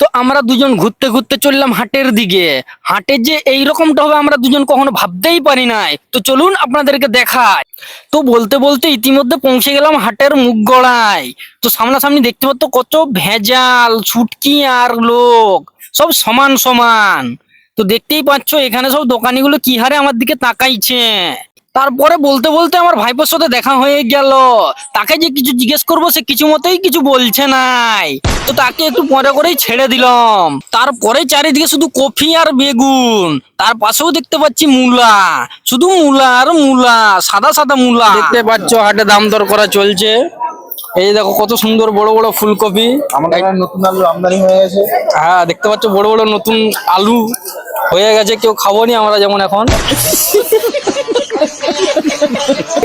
তো আমরা দুজন ঘুরতে ঘুরতে চললাম হাটের দিকে। হাটে যে এইরকমটা হবে আমরা দুজন কখনো ভাবতেই পারি নাই। তো চলুন আপনাদেরকে দেখাই। তো বলতে বলতে ইতিমধ্যে পৌঁছে গেলাম হাটের মুখ গড়ায়। তো সামনাসামনি দেখতে পাচ্ছ কত ভেজাল ছুটকি আর লোক, সব সমান সমান। তো দেখতেই পাচ্ছ এখানে সব দোকানিগুলো কি হারে আমার দিকে তাকাইছে। তারপরে বলতে বলতে আমার ভাইপোর সাথে দেখা হয়ে গেল। তাকে যে কিছু জিজ্ঞেস করবো সে কিছু মতেই কিছু বলছে নাই। তো তাকে একটু পরে করেই ছেড়ে দিলাম। তারপরে চারিদিকে শুধু কফি আর বেগুন, তার পাশেও দেখতে পাচ্ছি মূলা, শুধু মূলা আর মূলা, সাদা সাদা মূলা। দেখতে পাচ্ছ হাটে দাম দর করা চলছে। এই দেখো কত সুন্দর বড় বড় ফুলকপি, আমাদের নতুন আলু আমদানি হয়ে গেছে। হ্যাঁ দেখতে পাচ্ছ বড় বড় নতুন আলু হয়ে গেছে, কেউ খাবো নি আমরা যেমন এখন।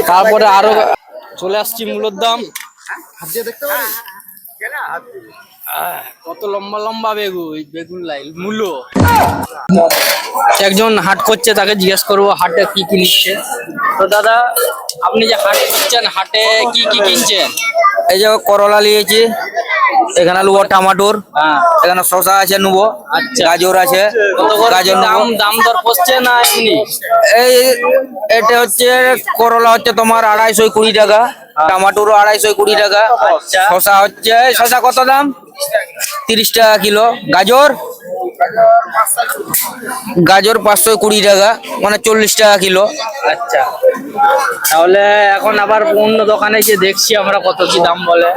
তারপরে আরো চলে আসছি মূলোর দাম। কত লম্বা লম্বা বেগুন লাইল মূলো। একজন হাট করছে, তাকে জিজ্ঞেস করবো হাটে কি কি নিচ্ছে। তো দাদা, আপনি যে হাট করছেন হাটে কি কি কিনছেন? এই যে করলা নিয়েছি, এখানে নেবো টমাটোর, হ্যাঁ, এখানে শসা আছে নেবো, আচ্ছা। গাজর আছে, কত করে গাজর দাম নেবো। দাম দর পড়ছে না এমনি? এই এটা হচ্ছে করলা হচ্ছে তোমার 250 টাকা, টমাটোরও 250 টাকা, আচ্ছা। শসা হচ্ছে, শসা কত দাম 30 টাকা কিলো, গাজর গাজর 520 টাকা, মানে 40 টাকা কিলো। আচ্ছা, তাহলে এখন আবার অন্য দোকানে গিয়ে দেখছি আমরা কত কি দাম বলে।